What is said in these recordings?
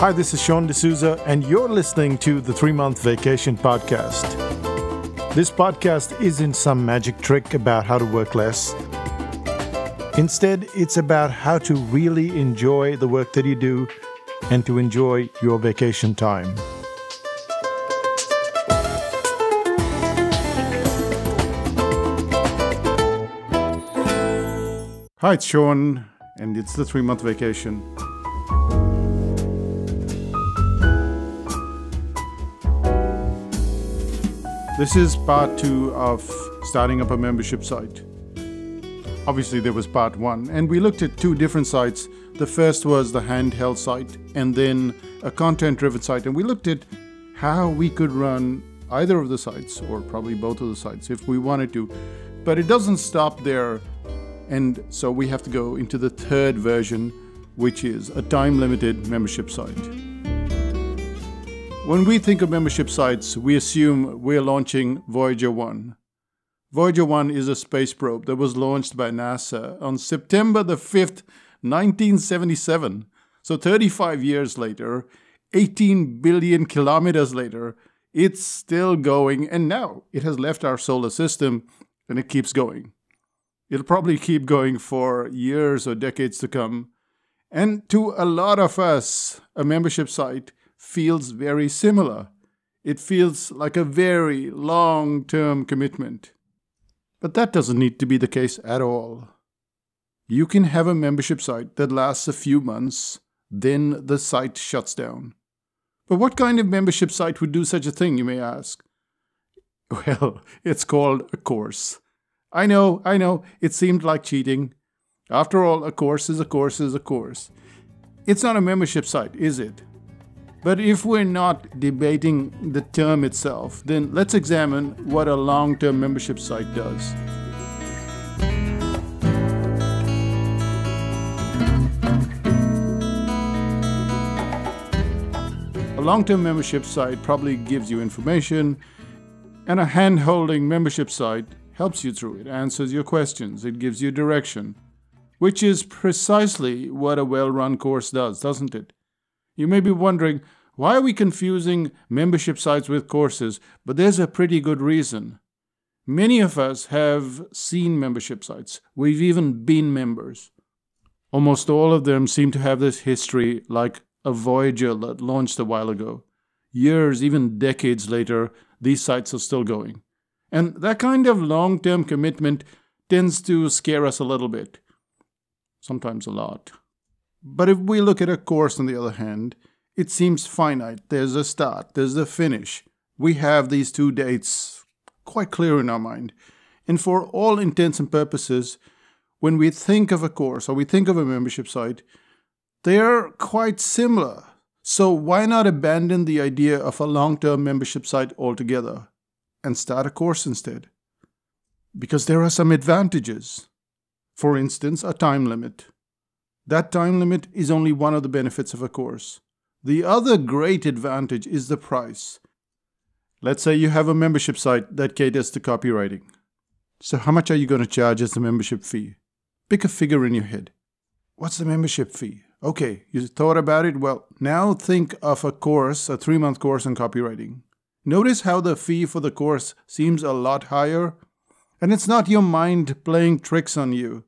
Hi, this is Sean D'Souza, and you're listening to the 3-Month Vacation Podcast. This podcast isn't some magic trick about how to work less. Instead, it's about how to really enjoy the work that you do and to enjoy your vacation time. Hi, it's Sean, and it's the 3-Month Vacation. This is part 2 of starting up a membership site. Obviously, there was part 1, and we looked at 2 different sites. The first was the handheld site, and then a content-driven site. And we looked at how we could run either of the sites, or probably both of the sites, if we wanted to. But it doesn't stop there. And so we have to go into the third version, which is a time-limited membership site. When we think of membership sites, we assume we're launching Voyager 1. Voyager 1 is a space probe that was launched by NASA on September the 5th, 1977. So 35 years later, 18 billion kilometers later, it's still going, and now it has left our solar system and it keeps going. It'll probably keep going for years or decades to come. And to a lot of us, a membership site feels very similar. It feels like a very long-term commitment. But that doesn't need to be the case at all. You can have a membership site that lasts a few months, then the site shuts down. But what kind of membership site would do such a thing, you may ask? Well, it's called a course. I know, it seemed like cheating. After all, a course is a course is a course. It's not a membership site, is it? But if we're not debating the term itself, then let's examine what a long-term membership site does. A long-term membership site probably gives you information, and a hand-holding membership site helps you through it, answers your questions, it gives you direction, which is precisely what a well-run course does, doesn't it? You may be wondering, why are we confusing membership sites with courses? But there's a pretty good reason. Many of us have seen membership sites. We've even been members. Almost all of them seem to have this history, like a Voyager that launched a while ago. Years, even decades later, these sites are still going. And that kind of long-term commitment tends to scare us a little bit. Sometimes a lot. But if we look at a course, on the other hand, it seems finite. There's a start, there's a finish. We have these 2 dates quite clear in our mind. And for all intents and purposes, when we think of a course or we think of a membership site, they're quite similar. So why not abandon the idea of a long-term membership site altogether and start a course instead? Because there are some advantages. For instance, a time limit. That time limit is only one of the benefits of a course. The other great advantage is the price. Let's say you have a membership site that caters to copywriting. So how much are you going to charge as the membership fee? Pick a figure in your head. What's the membership fee? Okay, you thought about it? Well, now think of a course, a 3-month course on copywriting. Notice how the fee for the course seems a lot higher? And it's not your mind playing tricks on you.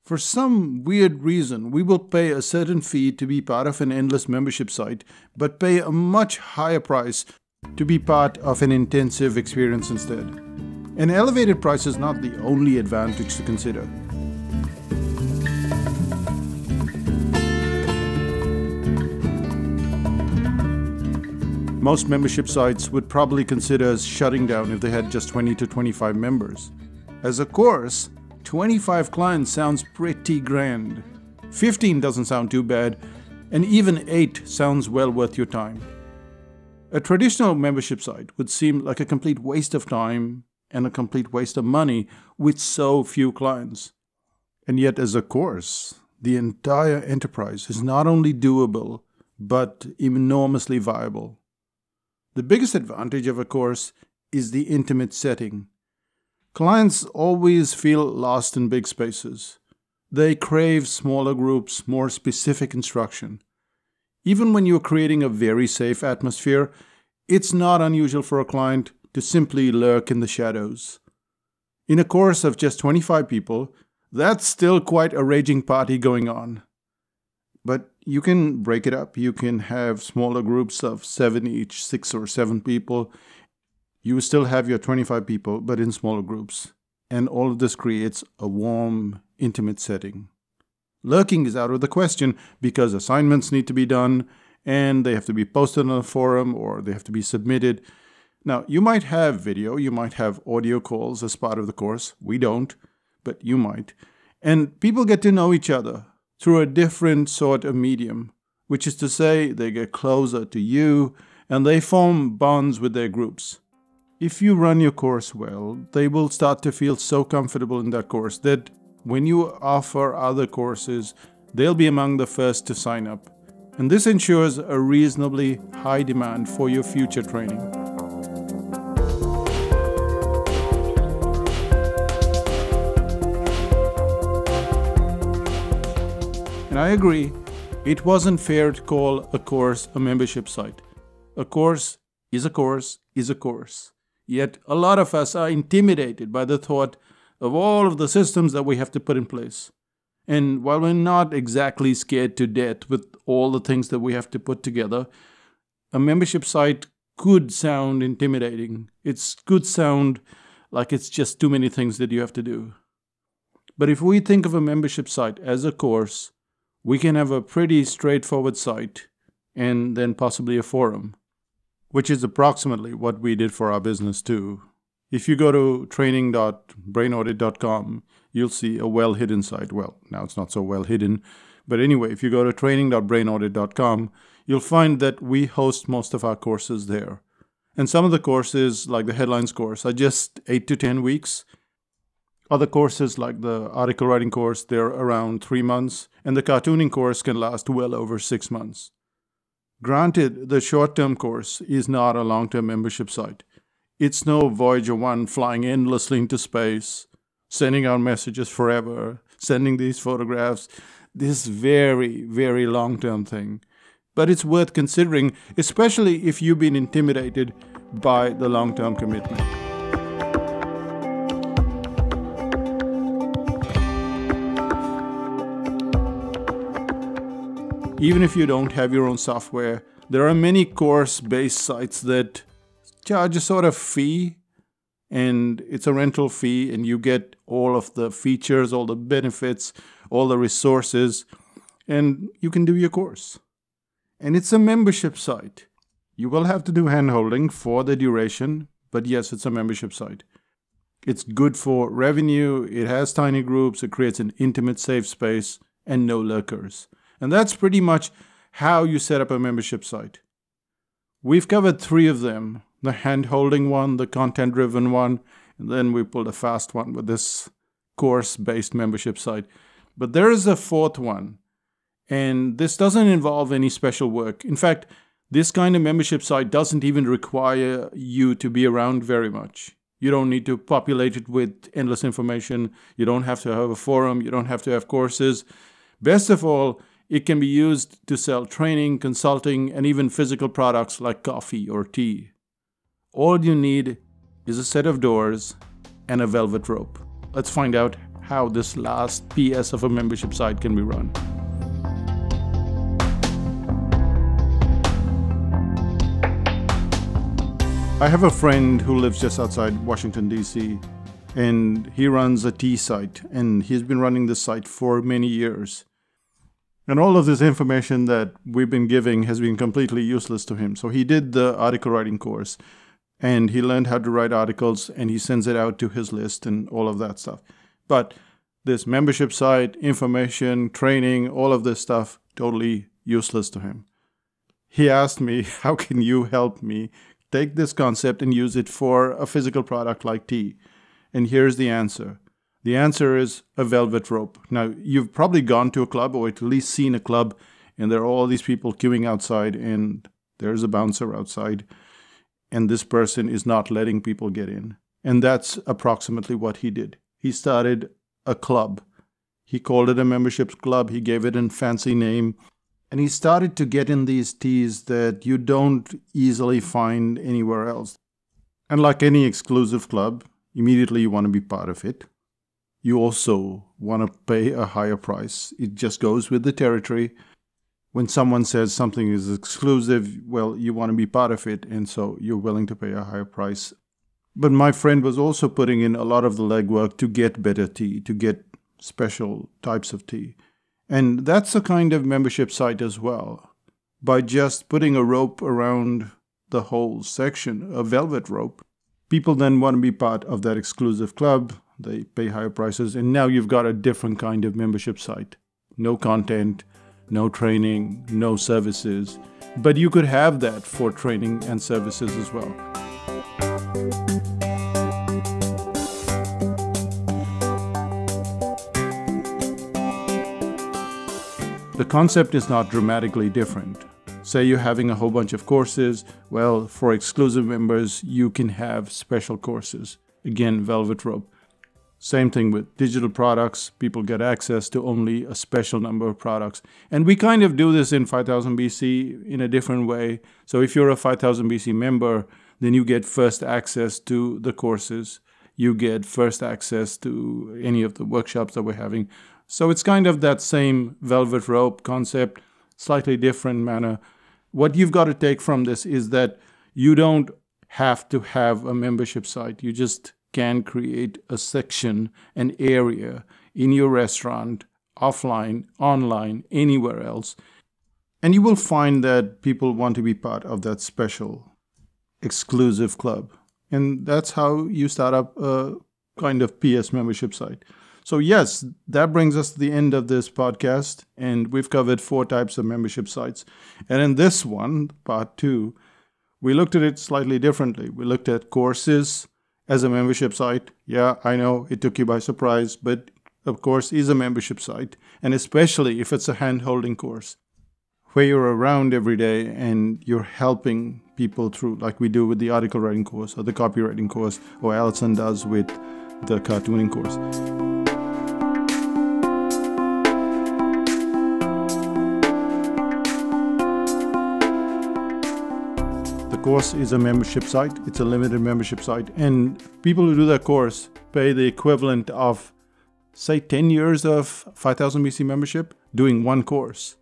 For some weird reason, we will pay a certain fee to be part of an endless membership site, but pay a much higher price to be part of an intensive experience instead. An elevated price is not the only advantage to consider. Most membership sites would probably consider shutting down if they had just 20 to 25 members. As a course, 25 clients sounds pretty grand. 15 doesn't sound too bad, and even 8 sounds well worth your time. A traditional membership site would seem like a complete waste of time and a complete waste of money with so few clients. And yet as a course, the entire enterprise is not only doable, but enormously viable. The biggest advantage of a course is the intimate setting. Clients always feel lost in big spaces. They crave smaller groups, more specific instruction. Even when you're creating a very safe atmosphere, it's not unusual for a client to simply lurk in the shadows. In a course of just 25 people, that's still quite a raging party going on. But you can break it up. You can have smaller groups of 7 each, 6 or 7 people. You still have your 25 people, but in smaller groups. And all of this creates a warm, intimate setting. Lurking is out of the question because assignments need to be done and they have to be posted on a forum or they have to be submitted. Now, you might have video, you might have audio calls as part of the course. We don't, but you might. And people get to know each other through a different sort of medium, which is to say they get closer to you and they form bonds with their groups. If you run your course well, they will start to feel so comfortable in that course that when you offer other courses, they'll be among the first to sign up. And this ensures a reasonably high demand for your future training. And I agree, it wasn't fair to call a course a membership site. A course is a course is a course. Yet a lot of us are intimidated by the thought of all of the systems that we have to put in place. And while we're not exactly scared to death with all the things that we have to put together, a membership site could sound intimidating. It could sound like it's just too many things that you have to do. But if we think of a membership site as a course, we can have a pretty straightforward site and then possibly a forum, which is approximately what we did for our business too. If you go to training.brainaudit.com, you'll see a well-hidden site. Well, now it's not so well hidden. But anyway, if you go to training.brainaudit.com, you'll find that we host most of our courses there. And some of the courses, like the Headlines course, are just 8 to 10 weeks. Other courses, like the article writing course, they're around 3 months. And the cartooning course can last well over 6 months. Granted, the short-term course is not a long-term membership site. It's no Voyager 1 flying endlessly into space, sending out messages forever, sending these photographs, this very, very long-term thing. But it's worth considering, especially if you've been intimidated by the long-term commitment. Even if you don't have your own software, there are many course-based sites that charge a sort of fee, and it's a rental fee, and you get all of the features, all the benefits, all the resources, and you can do your course. And it's a membership site. You will have to do handholding for the duration, but yes, it's a membership site. It's good for revenue, it has tiny groups, it creates an intimate safe space, and no lurkers. And that's pretty much how you set up a membership site. We've covered 3 of them. The hand-holding one, the content-driven one, and then we pulled a fast one with this course-based membership site. But there is a 4th one, and this doesn't involve any special work. In fact, this kind of membership site doesn't even require you to be around very much. You don't need to populate it with endless information. You don't have to have a forum. You don't have to have courses. Best of all, it can be used to sell training, consulting, and even physical products like coffee or tea. All you need is a set of doors and a velvet rope. Let's find out how this last PS of a membership site can be run. I have a friend who lives just outside Washington, D.C., and he runs a tea site, and he's been running this site for many years. And all of this information that we've been giving has been completely useless to him. So he did the article writing course, and he learned how to write articles, and he sends it out to his list and all of that stuff. But this membership site, information, training, all of this stuff, totally useless to him. He asked me, how can you help me take this concept and use it for a physical product like tea? And here's the answer. The answer is a velvet rope. Now, you've probably gone to a club or at least seen a club, and there are all these people queuing outside, and there's a bouncer outside, and this person is not letting people get in. And that's approximately what he did. He started a club. He called it a membership club. He gave it a fancy name, And he started to get in these teas that you don't easily find anywhere else. And like any exclusive club, immediately you want to be part of it. You also want to pay a higher price. It just goes with the territory. When someone says something is exclusive, well, you want to be part of it, and so you're willing to pay a higher price. But my friend was also putting in a lot of the legwork to get better tea, to get special types of tea. And that's a kind of membership site as well. By just putting a rope around the whole section, a velvet rope, people then want to be part of that exclusive club. They pay higher prices, and now you've got a different kind of membership site. No content, no training, no services. But you could have that for training and services as well. The concept is not dramatically different. Say you're having a whole bunch of courses. Well, for exclusive members, you can have special courses. Again, velvet rope. Same thing with digital products. People get access to only a special number of products. And we kind of do this in 5000 BC in a different way. So if you're a 5000 BC member, then you get first access to the courses. You get first access to any of the workshops that we're having. So it's kind of that same velvet rope concept, slightly different manner. What you've got to take from this is that you don't have to have a membership site. You just can create a section, an area in your restaurant, offline, online, anywhere else. And you will find that people want to be part of that special, exclusive club. And that's how you start up a kind of PS membership site. So yes, that brings us to the end of this podcast, and we've covered 4 types of membership sites. And in this one, part 2, we looked at it slightly differently. We looked at courses as a membership site. Yeah, I know it took you by surprise, but of course is a membership site, and especially if it's a hand-holding course where you're around every day and you're helping people through, like we do with the article writing course or the copywriting course, or Alison does with the cartooning course. Course is a membership site. It's a limited membership site, and people who do that course pay the equivalent of, say, 10 years of 5000 BC membership doing one course.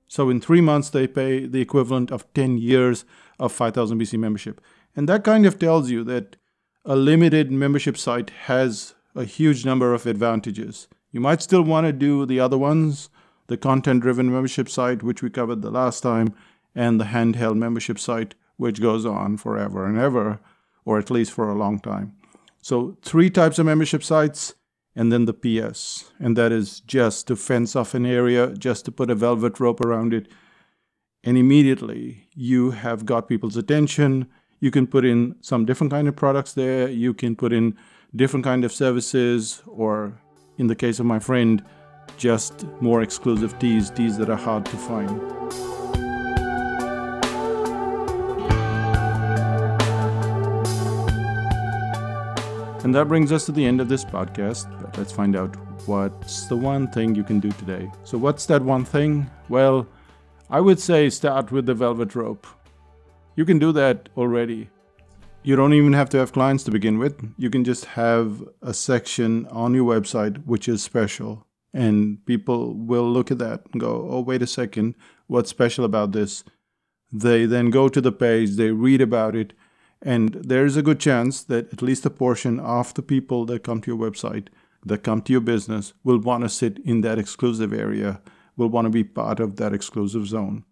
So in 3 months they pay the equivalent of 10 years of 5000 BC membership. And that kind of tells you that a limited membership site has a huge number of advantages. You might still want to do the other ones, the content-driven membership site, which we covered the last time, and the handheld membership site, which goes on forever and ever, or at least for a long time. So 3 types of membership sites, and then the PS. And that is just to fence off an area, just to put a velvet rope around it. And immediately you have got people's attention. You can put in some different kind of products there. You can put in different kind of services, or in the case of my friend, just more exclusive teas that are hard to find. And that brings us to the end of this podcast, but let's find out what's the one thing you can do today. So what's that one thing? Well, I would say start with the velvet rope. You can do that already. You don't even have to have clients to begin with. You can just have a section on your website which is special, and people will look at that and go, oh, wait a second, what's special about this? They then go to the page, they read about it, and there's a good chance that at least a portion of the people that come to your website, that come to your business, will want to sit in that exclusive area, will want to be part of that exclusive zone.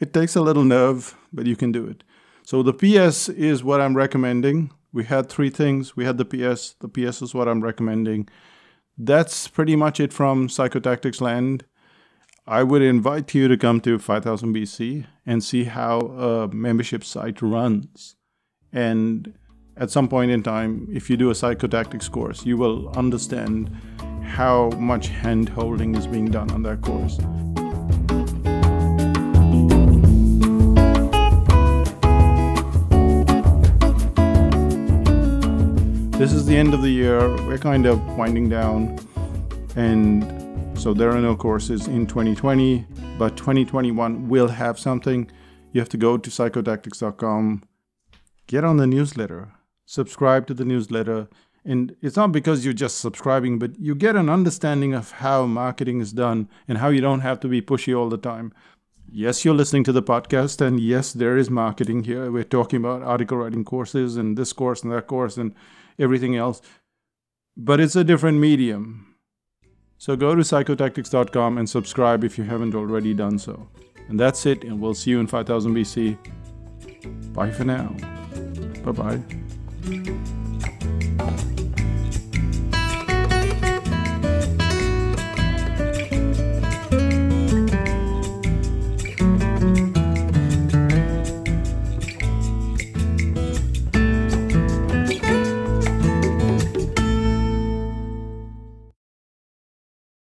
It takes a little nerve, but you can do it. So the PS is what I'm recommending. We had 3 things. We had the PS. The PS is what I'm recommending. That's pretty much it from Psychotactics Land. I would invite you to come to 5000 BC and see how a membership site runs. And at some point in time, if you do a psychotactics course, you will understand how much hand-holding is being done on that course. This is the end of the year. We're kind of winding down, and so there are no courses in 2020. but 2021 will have something. You have to go to psychotactics.com, get on the newsletter, subscribe to the newsletter. And it's not because you're just subscribing, but you get an understanding of how marketing is done and how you don't have to be pushy all the time. Yes, you're listening to the podcast, and yes, there is marketing here. We're talking about article writing courses and this course and that course and everything else. But it's a different medium. So go to psychotactics.com and subscribe if you haven't already done so. And that's it, and we'll see you in 5000 BC. Bye for now. Bye-bye.